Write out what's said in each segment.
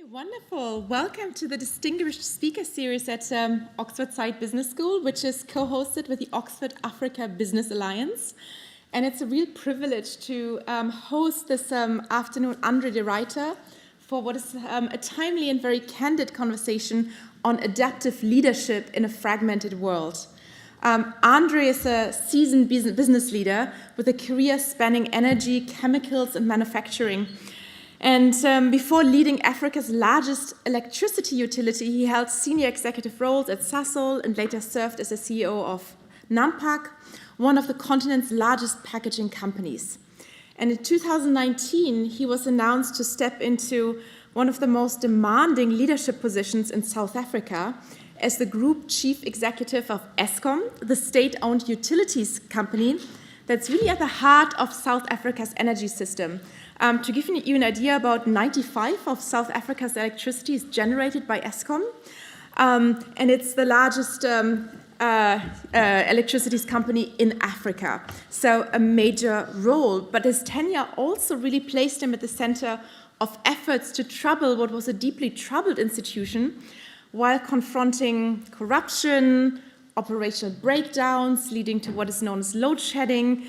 Wonderful. Welcome to the Distinguished Speaker Series at Oxford Side Business School, which is co-hosted with the Oxford Africa Business Alliance. And it's a real privilege to host this afternoon André de Ruyter for what is a timely and very candid conversation on adaptive leadership in a fragmented world. André is a seasoned business leader with a career spanning energy, chemicals, and manufacturing. And before leading Africa's largest electricity utility, he held senior executive roles at Sasol and later served as the CEO of Nampak, one of the continent's largest packaging companies. And in 2019, he was announced to step into one of the most demanding leadership positions in South Africa as the group chief executive of Eskom, the state-owned utilities company that's really at the heart of South Africa's energy system. To give you an idea, about 95% of South Africa's electricity is generated by Eskom, and it's the largest electricity company in Africa. So a major role, but his tenure also really placed him at the center of efforts to trouble what was a deeply troubled institution while confronting corruption, operational breakdowns leading to what is known as load shedding,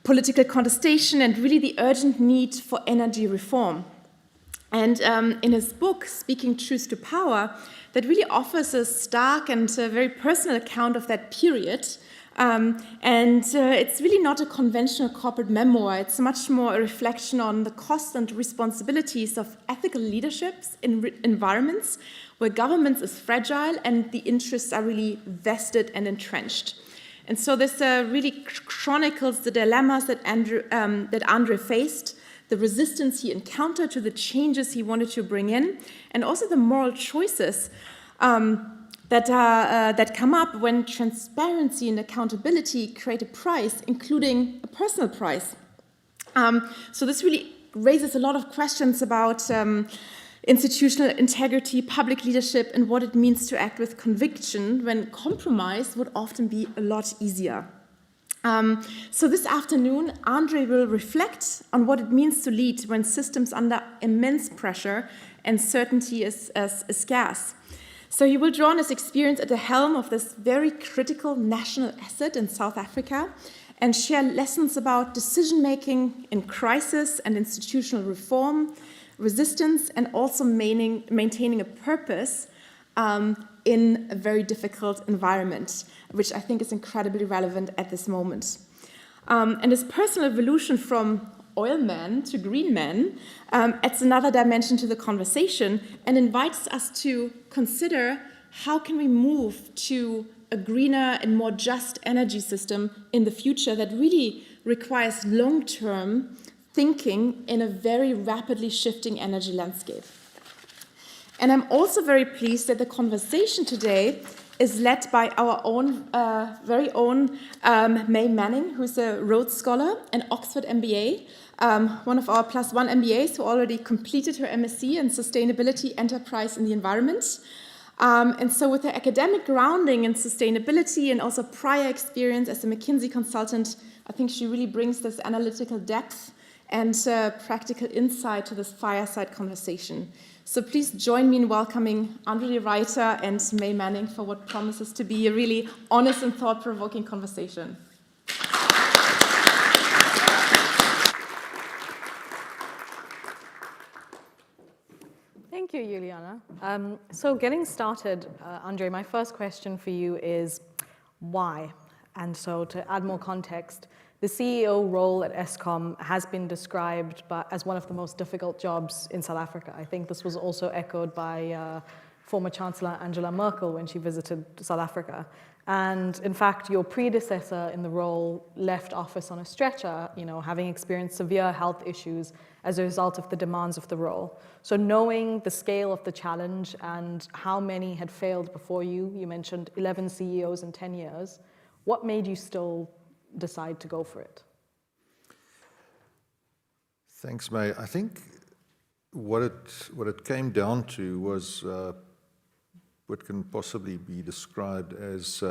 political contestation, and really the urgent need for energy reform. And in his book, Speaking Truth to Power, that really offers a stark and very personal account of that period. It's really not a conventional corporate memoir. It's much more a reflection on the costs and responsibilities of ethical leaderships in environments where governments is fragile and the interests are really vested and entrenched. And so this really chronicles the dilemmas that André faced, the resistance he encountered to the changes he wanted to bring in, and also the moral choices that come up when transparency and accountability create a price, including a personal price. So this really raises a lot of questions about institutional integrity, public leadership, and what it means to act with conviction when compromise would often be a lot easier. So this afternoon, André will reflect on what it means to lead when systems under immense pressure and certainty is scarce. So he will draw on his experience at the helm of this very critical national asset in South Africa and share lessons about decision-making in crisis and institutional reform, resistance, and also maintaining a purpose in a very difficult environment, which I think is incredibly relevant at this moment. And his personal evolution from oil man to green man adds another dimension to the conversation and invites us to consider how can we move to a greener and more just energy system in the future that really requires long-term thinking in a very rapidly shifting energy landscape. And I'm also very pleased that the conversation today is led by our own, very own May Manning, who's a Rhodes Scholar and Oxford MBA, one of our +1 MBAs who already completed her MSc in Sustainability, Enterprise, and the Environment. And so with her academic grounding in sustainability and also prior experience as a McKinsey consultant, I think she really brings this analytical depth and practical insight to this fireside conversation. So please join me in welcoming André de Ruyter and May Manning for what promises to be a really honest and thought-provoking conversation. Thank you, Juliana. So getting started, André, my first question for you is why? And so to add more context, the CEO role at Eskom has been described as one of the most difficult jobs in South Africa. I think this was also echoed by former Chancellor Angela Merkel when she visited South Africa. And in fact, your predecessor in the role left office on a stretcher, having experienced severe health issues as a result of the demands of the role. So knowing the scale of the challenge and how many had failed before you mentioned 11 CEOs in 10 years, what made you still decide to go for it? Thanks, May. I think what it came down to was what can possibly be described as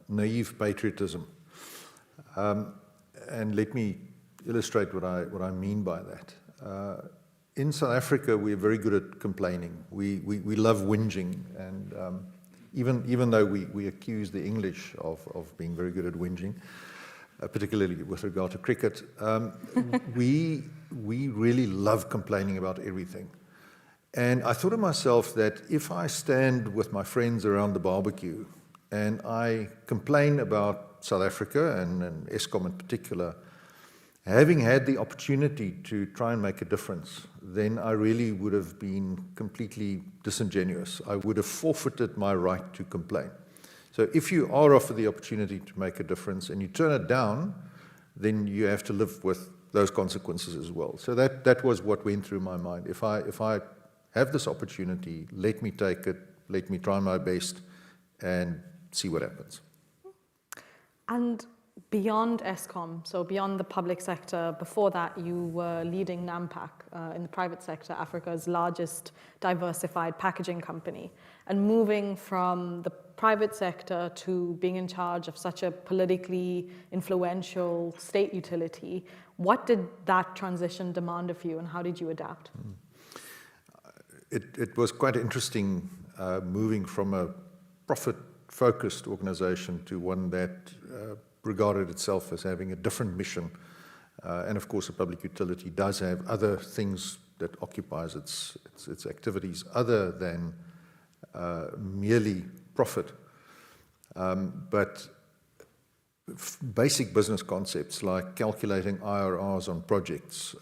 naive patriotism. And let me illustrate what I mean by that. in South Africa, we're very good at complaining. We love whinging, and even though we accuse the English of being very good at whinging, particularly with regard to cricket, we really love complaining about everything. And I thought to myself that if I stand with my friends around the barbecue and I complain about South Africa and Eskom in particular, having had the opportunity to try and make a difference, then I really would have been completely disingenuous. I would have forfeited my right to complain. So if you are offered the opportunity to make a difference and you turn it down, then you have to live with those consequences as well. So that was what went through my mind. If I have this opportunity, let me take it, let me try my best and see what happens. And beyond Eskom, so beyond the public sector, before that you were leading Nampak in the private sector, Africa's largest diversified packaging company. And moving from the private sector to being in charge of such a politically influential state utility, what did that transition demand of you and how did you adapt? It was quite interesting moving from a profit-focused organization to one that regarded itself as having a different mission. And of course, a public utility does have other things that occupies its activities other than merely profit. But basic business concepts like calculating IRRs on projects,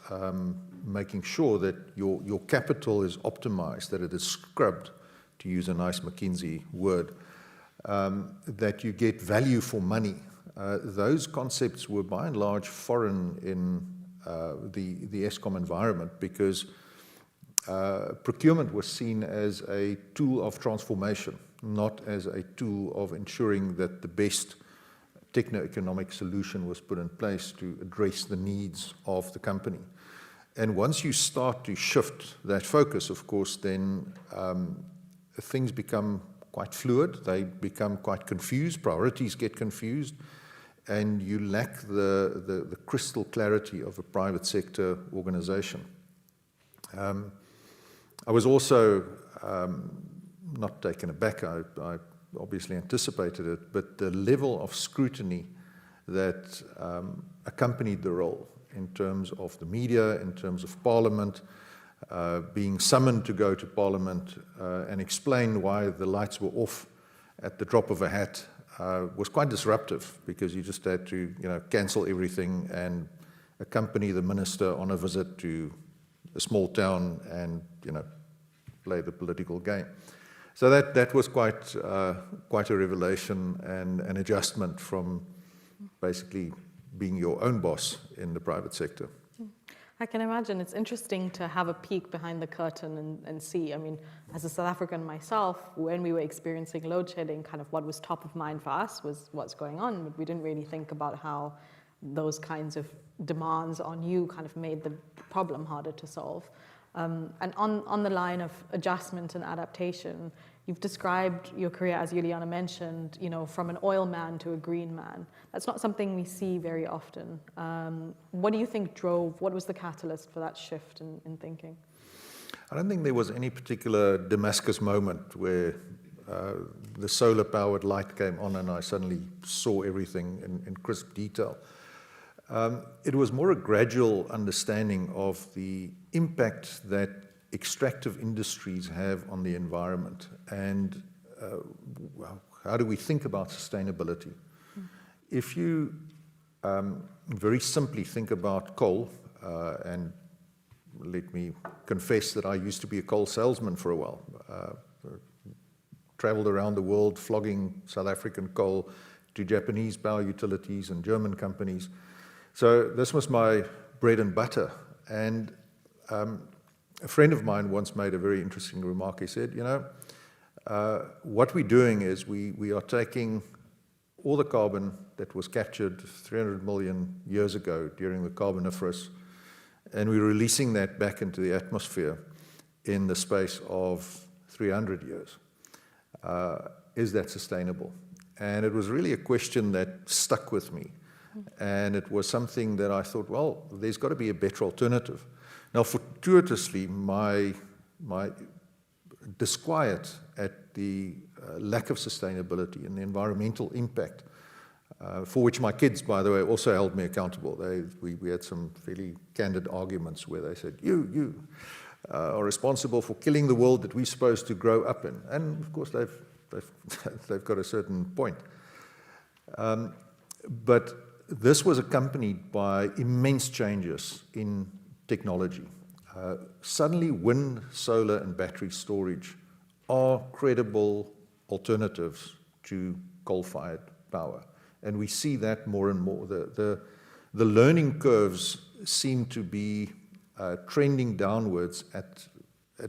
making sure that your capital is optimized, that it is scrubbed, to use a nice McKinsey word, that you get value for money. Those concepts were by and large foreign in the Eskom environment because procurement was seen as a tool of transformation, not as a tool of ensuring that the best techno-economic solution was put in place to address the needs of the company. And once you start to shift that focus, of course, then things become quite fluid, they become quite confused, priorities get confused, and you lack the crystal clarity of a private sector organization. I was also not taken aback, I obviously anticipated it, but the level of scrutiny that accompanied the role in terms of the media, in terms of Parliament, being summoned to go to Parliament and explain why the lights were off at the drop of a hat was quite disruptive because you just had to cancel everything and accompany the minister on a visit to a small town and play the political game. So that was quite a revelation and an adjustment from basically being your own boss in the private sector. I can imagine it's interesting to have a peek behind the curtain and see. I mean, as a South African myself, when we were experiencing load shedding, kind of what was top of mind for us was what's going on, but we didn't really think about how those kinds of demands on you kind of made the problem harder to solve. And on the line of adjustment and adaptation, you've described your career, as Juliana mentioned, from an oil man to a green man. That's not something we see very often. What do you think what was the catalyst for that shift in thinking? I don't think there was any particular Damascus moment where the solar-powered light came on and I suddenly saw everything in crisp detail. It was more a gradual understanding of the impact that extractive industries have on the environment and how do we think about sustainability. If you very simply think about coal, and let me confess that I used to be a coal salesman for a while, traveled around the world flogging South African coal to Japanese power utilities and German companies. So this was my bread and butter. And a friend of mine once made a very interesting remark. He said, what we're doing is we are taking all the carbon that was captured 300 million years ago during the Carboniferous, and we're releasing that back into the atmosphere in the space of 300 years. Is that sustainable? And it was really a question that stuck with me. And it was something that I thought, well, there's got to be a better alternative. Now, fortuitously, my disquiet at the lack of sustainability and the environmental impact, for which my kids, by the way, also held me accountable. We had some fairly candid arguments where they said, you are responsible for killing the world that we're supposed to grow up in. And of course, they've got a certain point. But this was accompanied by immense changes in technology. Suddenly, wind, solar, and battery storage are credible alternatives to coal-fired power. And we see that more and more. The learning curves seem to be trending downwards at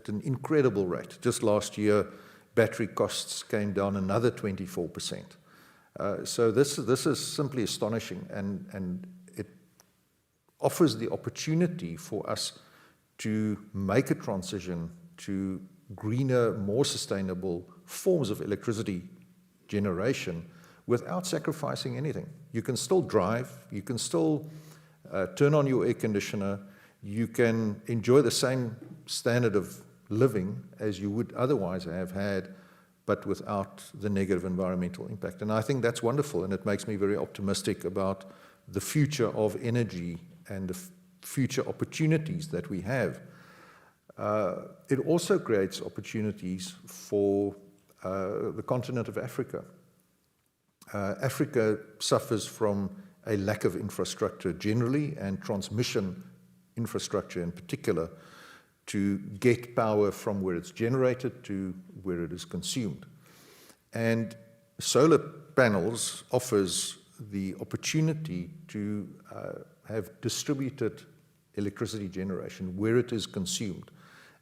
an incredible rate. Just last year, battery costs came down another 24%. So this is simply astonishing, and it offers the opportunity for us to make a transition to greener, more sustainable forms of electricity generation without sacrificing anything. You can still drive, you can still turn on your air conditioner, you can enjoy the same standard of living as you would otherwise have had, but without the negative environmental impact. And I think that's wonderful, and it makes me very optimistic about the future of energy and the future opportunities that we have. It also creates opportunities for the continent of Africa. Africa suffers from a lack of infrastructure generally, and transmission infrastructure in particular, to get power from where it's generated to where it is consumed. And solar panels offers the opportunity to have distributed electricity generation where it is consumed.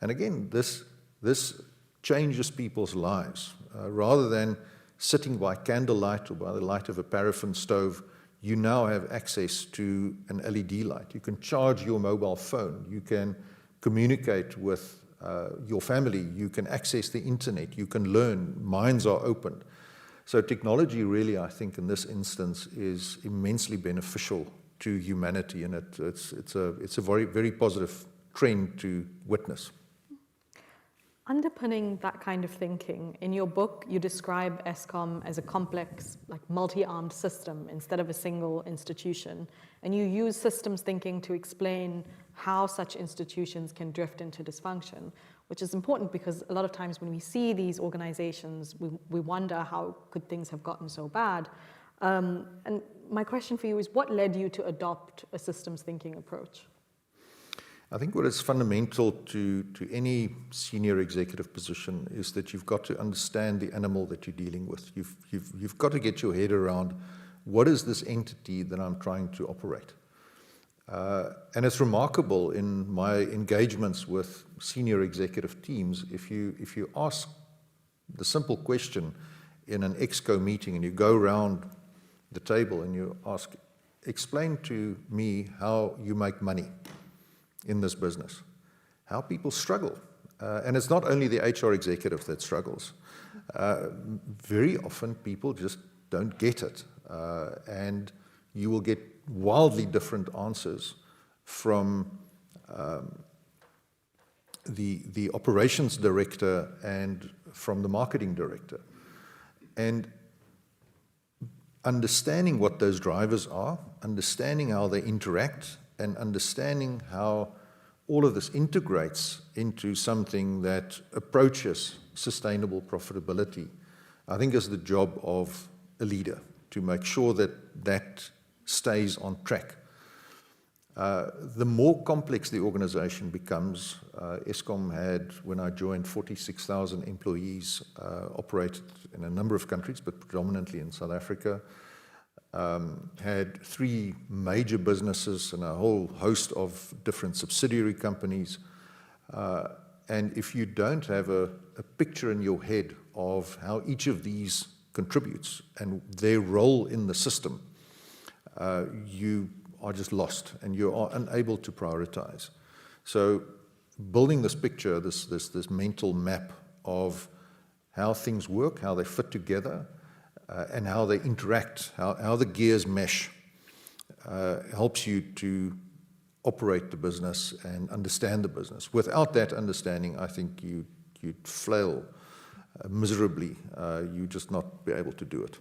And again, this changes people's lives. Rather than sitting by candlelight or by the light of a paraffin stove, you now have access to an LED light. You can charge your mobile phone. You can communicate with your family. You can access the internet. You can learn. Minds are opened. So technology really, I think, in this instance is immensely beneficial to humanity, and it's a very, very positive trend to witness. Underpinning that kind of thinking, in your book, you describe Eskom as a complex, like multi-armed system instead of a single institution. And you use systems thinking to explain how such institutions can drift into dysfunction, which is important because a lot of times when we see these organizations, we wonder how could things have gotten so bad. And my question for you is, what led you to adopt a systems thinking approach? I think what is fundamental to any senior executive position is that you've got to understand the animal that you're dealing with. You've got to get your head around what is this entity that I'm trying to operate. And it's remarkable in my engagements with senior executive teams, if you ask the simple question in an exco meeting and you go around the table and you ask, explain to me how you make money in this business, how people struggle. And it's not only the HR executive that struggles. Very often people just don't get it. And you will get wildly different answers from the operations director and from the marketing director. And understanding what those drivers are, understanding how they interact, and understanding how all of this integrates into something that approaches sustainable profitability, I think is the job of a leader, to make sure that that stays on track. The more complex the organization becomes, Eskom had, when I joined, 46,000 employees, operated in a number of countries, but predominantly in South Africa, had 3 major businesses and a whole host of different subsidiary companies. And if you don't have a picture in your head of how each of these contributes and their role in the system, you are just lost and you are unable to prioritize. So building this picture, this mental map of how things work, how they fit together, and how they interact, how the gears mesh, helps you to operate the business and understand the business. Without that understanding, I think you'd flail miserably. You'd just not be able to do it.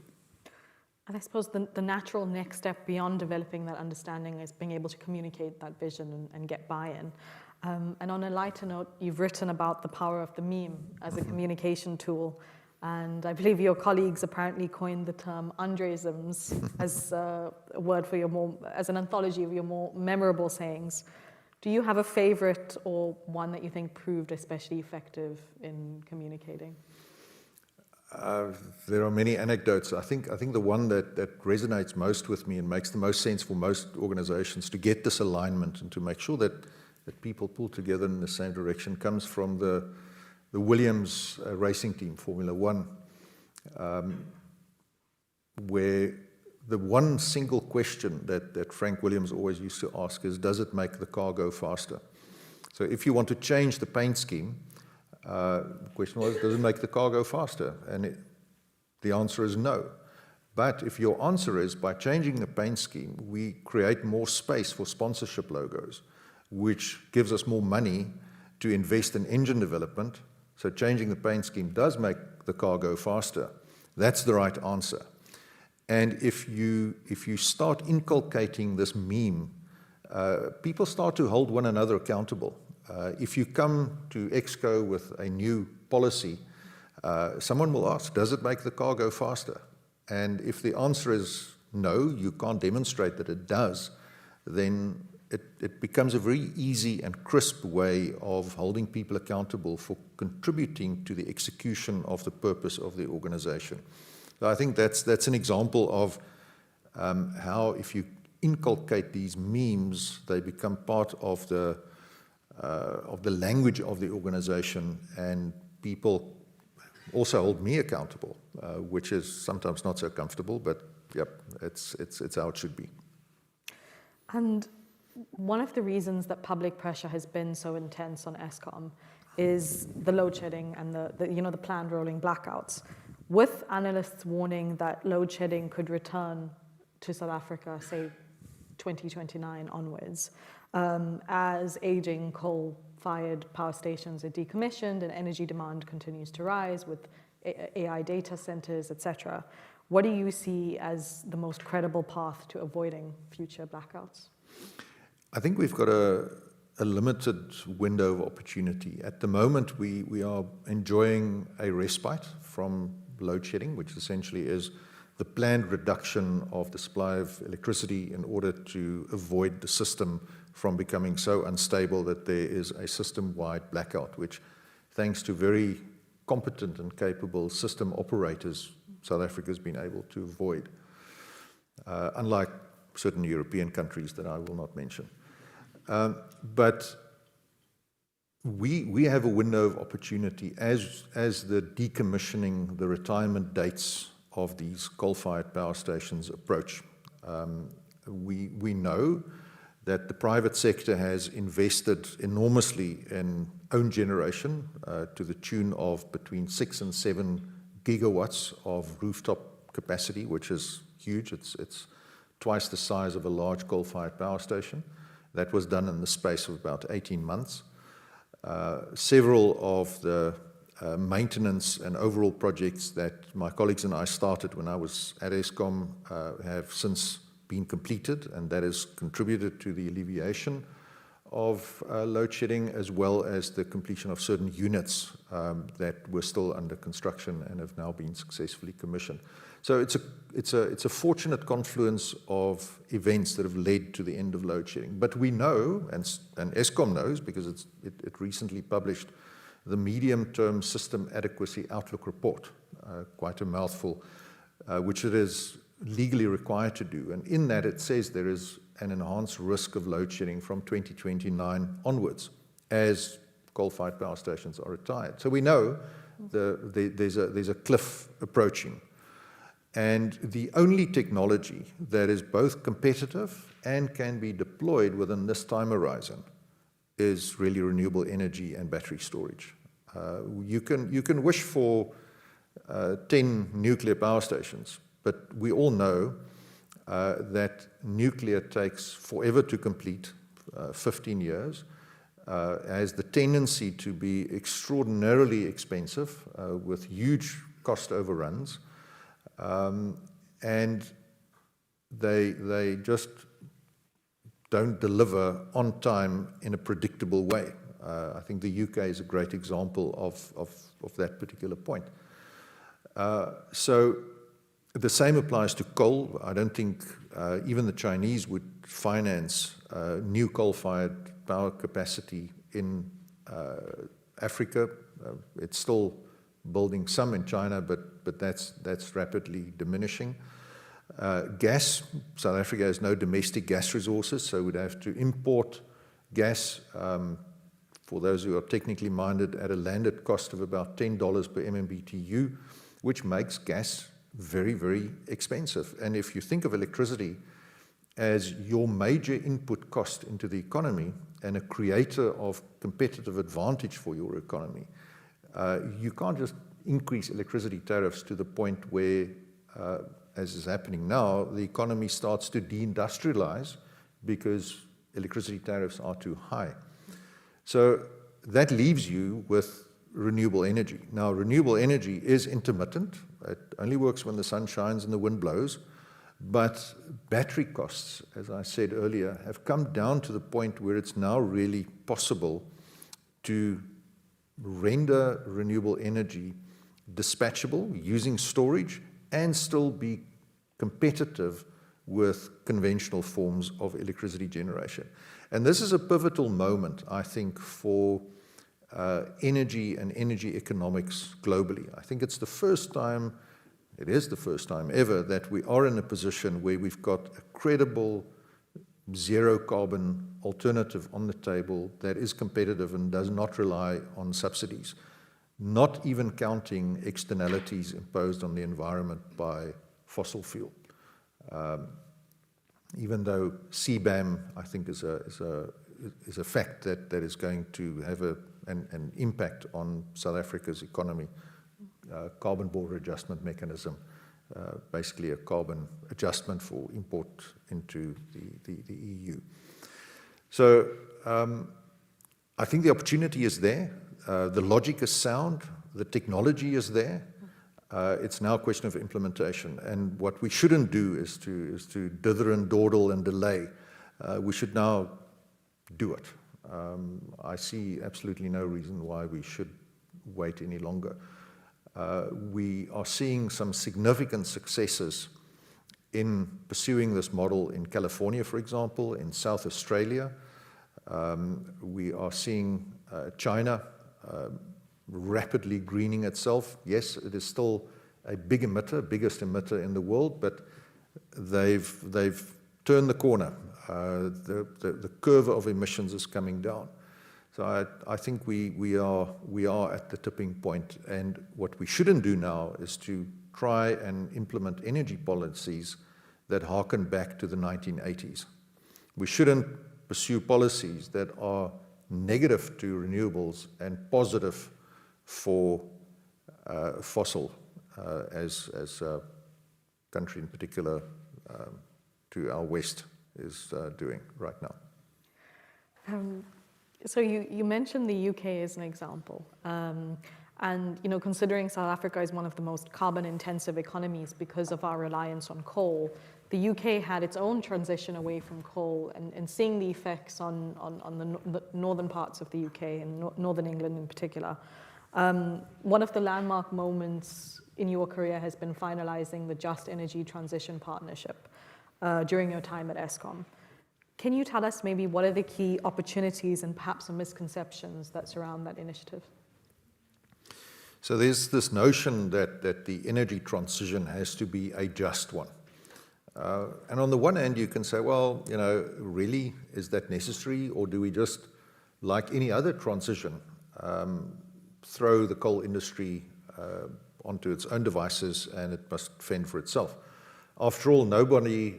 And I suppose the natural next step beyond developing that understanding is being able to communicate that vision and get buy-in. And on a lighter note, you've written about the power of the meme as a communication tool. And I believe your colleagues apparently coined the term Andreisms as a word for as an anthology of your more memorable sayings. Do you have a favorite or one that you think proved especially effective in communicating? There are many anecdotes. I think the one that resonates most with me and makes the most sense for most organizations to get this alignment and to make sure that people pull together in the same direction comes from the Williams racing team, Formula One, where the one single question that Frank Williams always used to ask is, does it make the car go faster? So if you want to change the paint scheme, the question was, does it make the car go faster? And the answer is no. But if your answer is, by changing the paint scheme, we create more space for sponsorship logos, which gives us more money to invest in engine development, so changing the paint scheme does make the car go faster, that's the right answer. And if you start inculcating this meme, people start to hold one another accountable. If you come to Exco with a new policy, someone will ask, does it make the car go faster? And if the answer is no, you can't demonstrate that it does, then it becomes a very easy and crisp way of holding people accountable for contributing to the execution of the purpose of the organization. So I think that's an example of how if you inculcate these memes, they become part of the language of the organization, and people also hold me accountable, which is sometimes not so comfortable, but yep, it's how it should be. And one of the reasons that public pressure has been so intense on Eskom is the load shedding and the planned rolling blackouts, with analysts warning that load shedding could return to South Africa, say 2029 onwards, as aging coal-fired power stations are decommissioned and energy demand continues to rise with AI data centers, etc. What do you see as the most credible path to avoiding future blackouts? I think we've got a limited window of opportunity. At the moment, we are enjoying a respite from load shedding, which essentially is the planned reduction of the supply of electricity in order to avoid the system from becoming so unstable that there is a system-wide blackout, which, thanks to very competent and capable system operators, South Africa has been able to avoid, unlike certain European countries that I will not mention. But we have a window of opportunity as the decommissioning, the retirement dates of these coal-fired power stations approach. We know that the private sector has invested enormously in own generation to the tune of between 6 and 7 gigawatts of rooftop capacity, which is huge. It's twice the size of a large coal-fired power station. That was done in the space of about 18 months. Several of the maintenance and overall projects that my colleagues and I started when I was at Eskom have since been completed, and that has contributed to the alleviation of load shedding, as well as the completion of certain units that were still under construction and have now been successfully commissioned. So it's a fortunate confluence of events that have led to the end of load shedding. But we know, and Eskom knows, because it recently published the medium-term system adequacy outlook report, quite a mouthful, which it is legally required to do. And in that, it says there is an enhanced risk of load shedding from 2029 onwards as coal-fired power stations are retired. So we know there's a cliff approaching. And the only technology that is both competitive and can be deployed within this time horizon is really renewable energy and battery storage. You can wish for 10 nuclear power stations, but we all know that nuclear takes forever to complete, 15 years, has the tendency to be extraordinarily expensive with huge cost overruns, and they just don't deliver on time in a predictable way. I think the UK is a great example of that particular point. So the same applies to coal. I don't think even the Chinese would finance new coal-fired power capacity in Africa. It's still building some in China, but that's rapidly diminishing. Gas, South Africa has no domestic gas resources, so we'd have to import gas, for those who are technically minded, at a landed cost of about $10 per MMBTU, which makes gas very, very expensive. And if you think of electricity as your major input cost into the economy and a creator of competitive advantage for your economy, you can't just increase electricity tariffs to the point where, as is happening now, the economy starts to deindustrialize because electricity tariffs are too high. So that leaves you with renewable energy. Now, renewable energy is intermittent. It only works when the sun shines and the wind blows. But battery costs, as I said earlier, have come down to the point where it's now really possible to render renewable energy dispatchable using storage and still be competitive with conventional forms of electricity generation. And this is a pivotal moment, I think, for energy and energy economics globally. I think it's the first time, it is the first time ever, that we are in a position where we've got a credible zero carbon alternative on the table that is competitive and does not rely on subsidies, not even counting externalities imposed on the environment by fossil fuel. Even though CBAM, I think, is a fact that is going to have an impact on South Africa's economy. Carbon border adjustment mechanism, basically a carbon adjustment for import into the EU. So I think the opportunity is there. The logic is sound. The technology is there. It's now a question of implementation. And what we shouldn't do is to dither and dawdle and delay. We should now do it. I see absolutely no reason why we should wait any longer. We are seeing some significant successes in pursuing this model in California, for example, in South Australia. We are seeing China rapidly greening itself. Yes, it is still a big emitter, biggest emitter in the world, but they've turned the corner. The curve of emissions is coming down. So I think we are at the tipping point, and what we shouldn't do now is to try and implement energy policies that harken back to the 1980s. We shouldn't pursue policies that are negative to renewables and positive for fossil, as a country in particular to our west is doing right now. So you mentioned the UK as an example, and considering South Africa is one of the most carbon-intensive economies because of our reliance on coal, the UK had its own transition away from coal, and seeing the effects on the northern parts of the UK and northern England in particular. One of the landmark moments in your career has been finalizing the Just Energy Transition Partnership during your time at Eskom. Can you tell us maybe what are the key opportunities and perhaps some misconceptions that surround that initiative? So there's this notion that the energy transition has to be a just one. And on the one hand, you can say, well, really, is that necessary? Or do we just, like any other transition, throw the coal industry onto its own devices and it must fend for itself? After all, nobody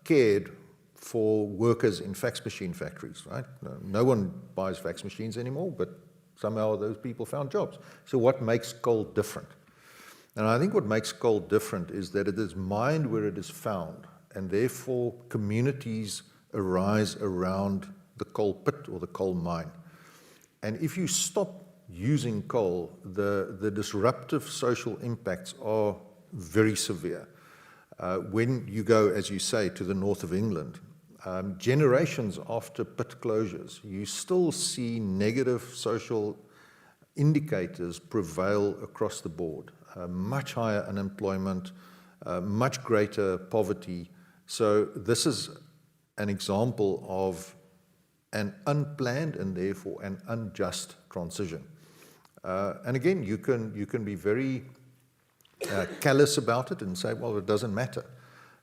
cared for workers in fax machine factories, right? No one buys fax machines anymore, but somehow those people found jobs. So what makes coal different? And I think what makes coal different is that it is mined where it is found and therefore communities arise around the coal pit or the coal mine. And if you stop using coal, the disruptive social impacts are very severe. When you go, as you say, to the north of England, generations after pit closures, you still see negative social indicators prevail across the board. Much higher unemployment, much greater poverty. So this is an example of an unplanned and therefore an unjust transition. And again, you can be very callous about it and say, well, it doesn't matter.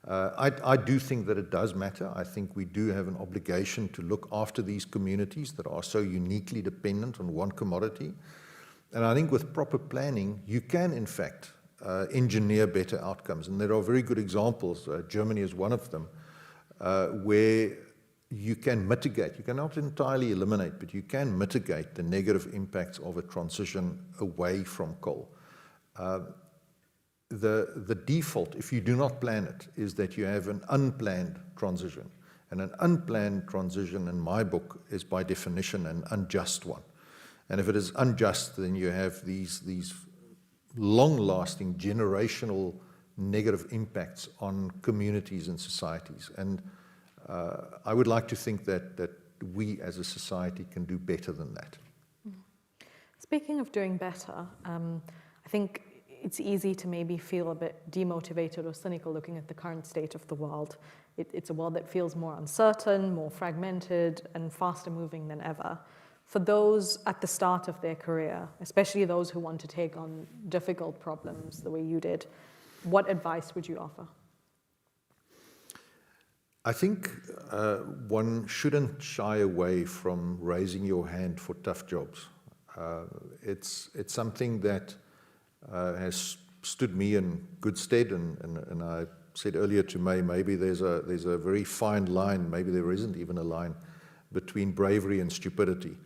I do think that it does matter. I think we do have an obligation to look after these communities that are so uniquely dependent on one commodity. And I think with proper planning, you can, in fact, engineer better outcomes. And there are very good examples. Germany is one of them, where you can mitigate. You cannot entirely eliminate, but you can mitigate the negative impacts of a transition away from coal. The default, if you do not plan it, is that you have an unplanned transition. And an unplanned transition, in my book, is by definition an unjust one. And if it is unjust, then you have these long-lasting, generational negative impacts on communities and societies. And I would like to think that we as a society can do better than that. Speaking of doing better, I think it's easy to maybe feel a bit demotivated or cynical looking at the current state of the world. It's a world that feels more uncertain, more fragmented, and faster moving than ever. For those at the start of their career, especially those who want to take on difficult problems the way you did, what advice would you offer? I think one shouldn't shy away from raising your hand for tough jobs. It's something that has stood me in good stead, and I said earlier to May, maybe there's a very fine line, maybe there isn't even a line, between bravery and stupidity.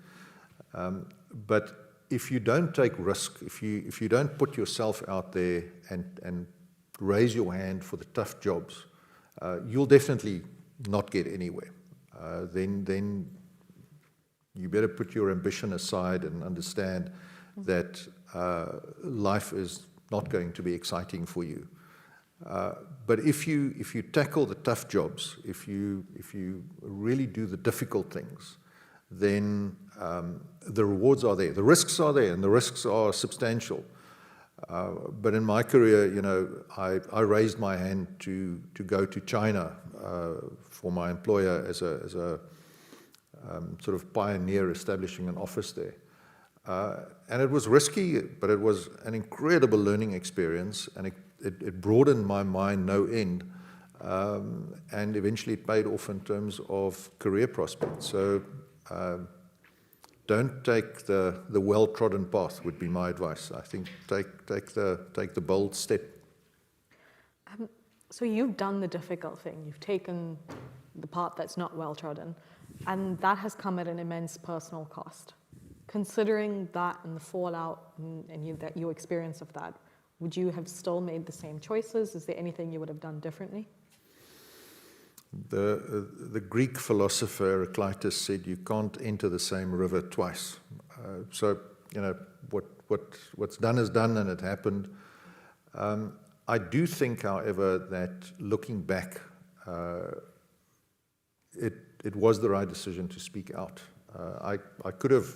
But if you don't take risk, if you don't put yourself out there and raise your hand for the tough jobs, you'll definitely not get anywhere. Then you better put your ambition aside and understand that life is not going to be exciting for you. But if you tackle the tough jobs, if you really do the difficult things, then the rewards are there. The risks are there, and the risks are substantial. But in my career, I raised my hand to go to China for my employer as a sort of pioneer establishing an office there. And it was risky, but it was an incredible learning experience, and it broadened my mind no end. And eventually it paid off in terms of career prospects. So don't take the well-trodden path would be my advice. I think take the bold step. So you've done the difficult thing. You've taken the part that's not well-trodden, and that has come at an immense personal cost. Considering that and the fallout and your experience of that, would you have still made the same choices? Is there anything you would have done differently? The Greek philosopher Heraclitus said you can't enter the same river twice. So what's done is done, and it happened. I do think, however, that looking back, it was the right decision to speak out. I could have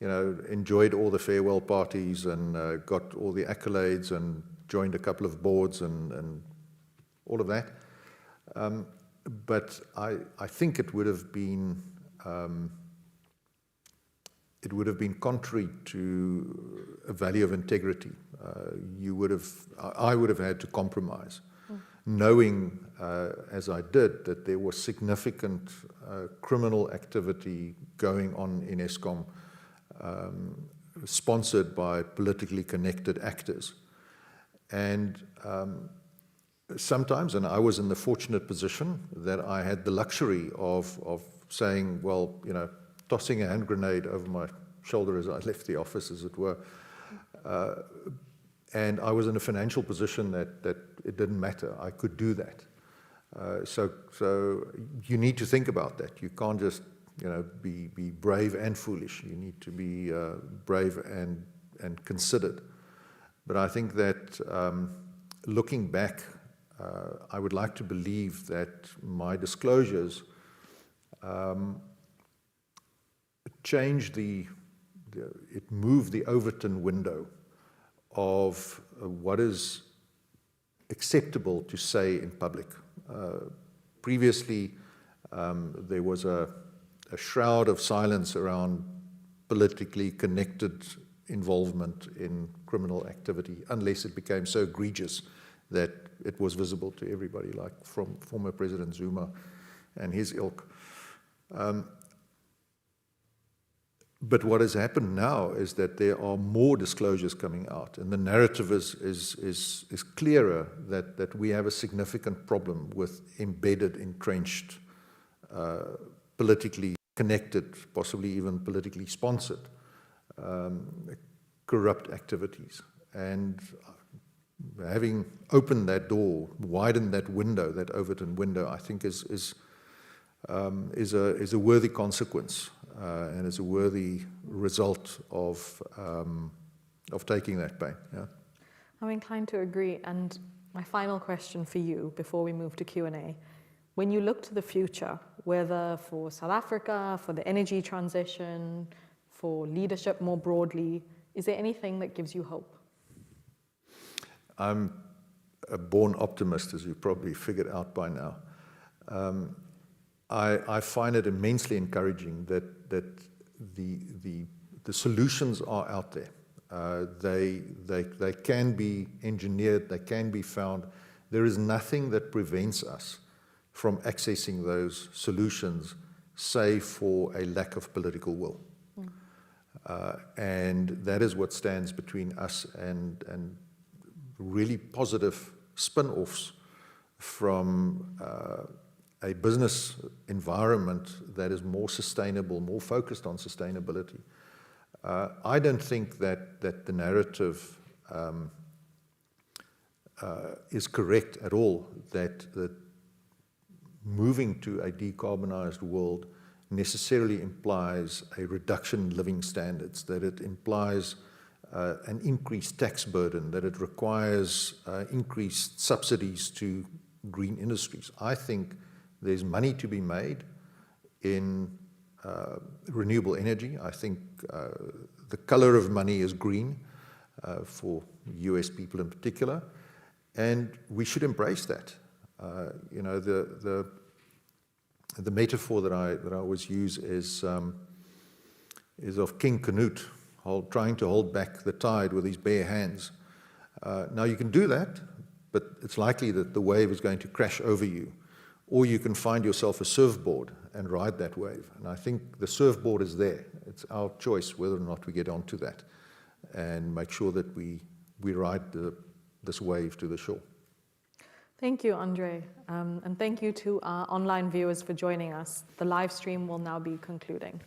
enjoyed all the farewell parties and got all the accolades and joined a couple of boards and all of that. But I think it would have been contrary to a value of integrity. I would have had to compromise, knowing as I did that there was significant criminal activity going on in Eskom, sponsored by politically connected actors. And sometimes, and I was in the fortunate position that I had the luxury of saying, well, tossing a hand grenade over my shoulder as I left the office, as it were. And I was in a financial position that it didn't matter. I could do that. So you need to think about that. You can't just, be brave and foolish. You need to be brave and considered. But I think that looking back, I would like to believe that my disclosures changed it moved the Overton window of what is acceptable to say in public. Previously, there was a shroud of silence around politically connected involvement in criminal activity, unless it became so egregious that it was visible to everybody, like from former President Zuma and his ilk. But what has happened now is that there are more disclosures coming out, and the narrative is clearer that we have a significant problem with embedded, entrenched, politically connected, possibly even politically sponsored, corrupt activities. And having opened that door, widened that window, that Overton window, I think is a worthy consequence. And is a worthy result of taking that pain. Yeah. I'm inclined to agree. And my final question for you before we move to Q&A. When you look to the future, whether for South Africa, for the energy transition, for leadership more broadly, is there anything that gives you hope? I'm a born optimist, as you probably figured out by now. I find it immensely encouraging that the solutions are out there. They can be engineered, they can be found. There is nothing that prevents us from accessing those solutions, save for a lack of political will. And that is what stands between us and really positive spin-offs from a business environment that is more sustainable, more focused on sustainability. I don't think that the narrative is correct at all, that moving to a decarbonized world necessarily implies a reduction in living standards, that it implies an increased tax burden, that it requires increased subsidies to green industries. I think there's money to be made in renewable energy. I think the color of money is green for US people in particular, and we should embrace that. The metaphor that I always use is of King Canute trying to hold back the tide with his bare hands. Now you can do that, but it's likely that the wave is going to crash over you. Or you can find yourself a surfboard and ride that wave. And I think the surfboard is there. It's our choice whether or not we get onto that and make sure that we ride this wave to the shore. Thank you, André. And thank you to our online viewers for joining us. The live stream will now be concluding.